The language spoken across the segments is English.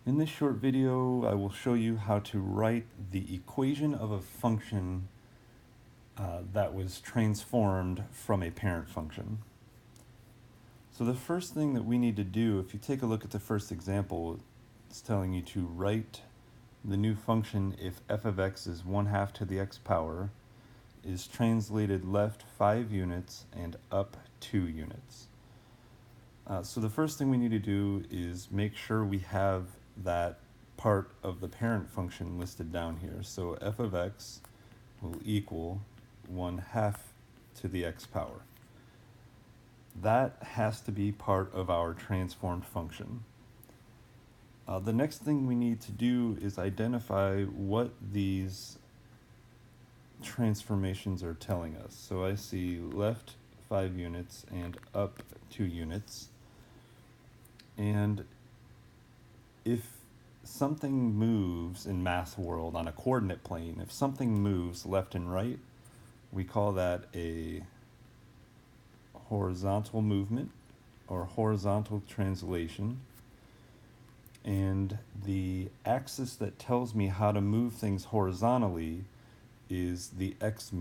In this short video, I will show you how to write the equation of a function that was transformed from a parent function. So the first thing that we need to do, if you take a look at the first example, it's telling you to write the new function if f of x is 1/2 to the x power is translated left 5 units and up 2 units. So the first thing we need to do is make sure we have that part of the parent function listed down here. So f of x will equal 1/2 to the x power. That has to be part of our transformed function. The next thing we need to do is identify what these transformations are telling us. So I see left 5 units and up 2 units. And if something moves in math world on a coordinate plane, if something moves left and right, we call that a horizontal movement or horizontal translation. And the axis that tells me how to move things horizontally is the x-axis.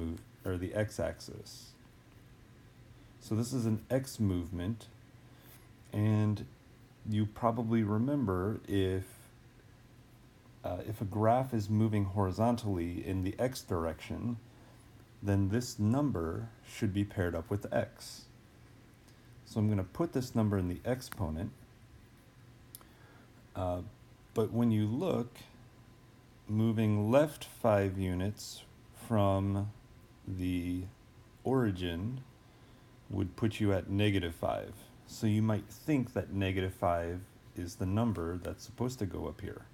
So this is an x movement, and you probably remember if a graph is moving horizontally in the x direction, then this number should be paired up with x. So I'm going to put this number in the exponent. But when you look, moving left 5 units from the origin would put you at -5. So you might think that -5 is the number that's supposed to go up here.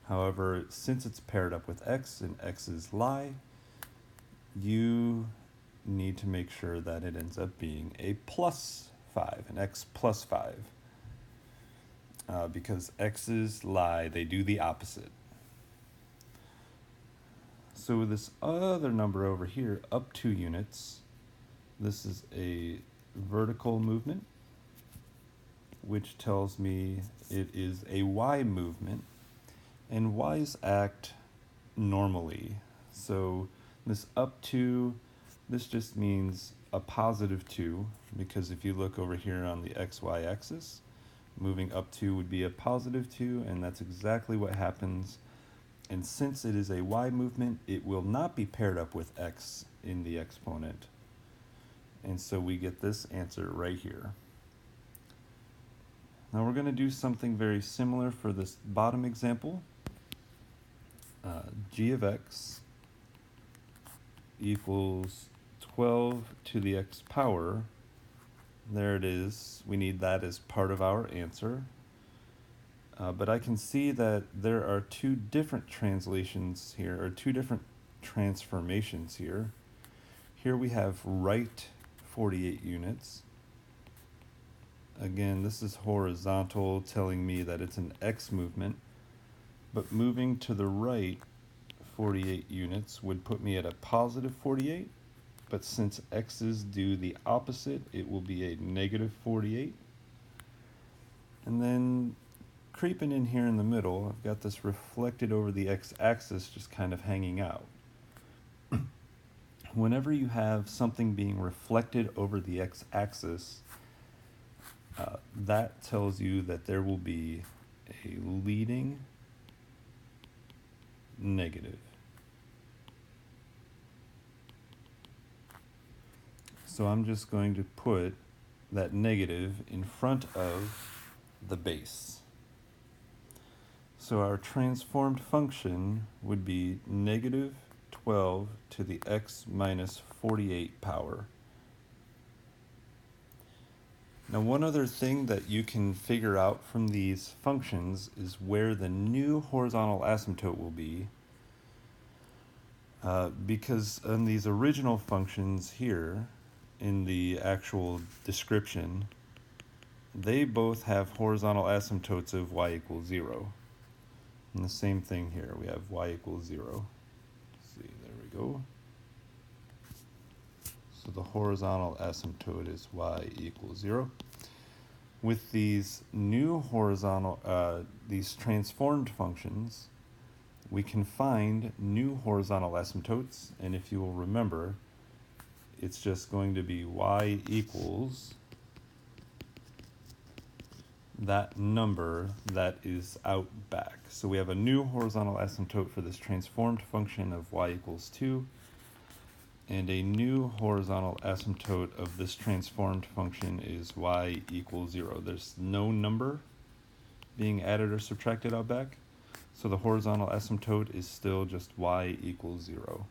However, since it's paired up with x and x's lie, you need to make sure that it ends up being a +5, an x plus 5. Because x's lie, they do the opposite. So this other number over here, up 2 units, this is a vertical movement, which tells me it is a y movement, and y's act normally. So this up 2, this just means a +2, because if you look over here on the xy axis, moving up 2 would be a +2, and that's exactly what happens. And since it is a y movement, it will not be paired up with x in the exponent. And so we get this answer right here. Now we're going to do something very similar for this bottom example. G of x equals 12 to the x power. There it is. We need that as part of our answer. But I can see that there are two different translations here, or two different transformations here. Here we have right 48 units. Again, this is horizontal, telling me that it's an x movement. But moving to the right 48 units would put me at a +48. But since x's do the opposite, it will be a -48. And then creeping in here in the middle, I've got this reflected over the x-axis just kind of hanging out. Whenever you have something being reflected over the x-axis, that tells you that there will be a leading negative. So I'm just going to put that negative in front of the base. So our transformed function would be -12 to the x minus 48 power. Now, one other thing that you can figure out from these functions is where the new horizontal asymptote will be. Because in these original functions here, in the actual description, they both have horizontal asymptotes of y equals 0. And the same thing here, we have y equals 0. Let's see, there we go. So the horizontal asymptote is y equals 0. With these new these transformed functions, we can find new horizontal asymptotes, and if you will remember, it's just going to be y equals that number that is out back. So we have a new horizontal asymptote for this transformed function of y equals 2, and a new horizontal asymptote of this transformed function is y equals 0. There's no number being added or subtracted out back, so the horizontal asymptote is still just y equals 0.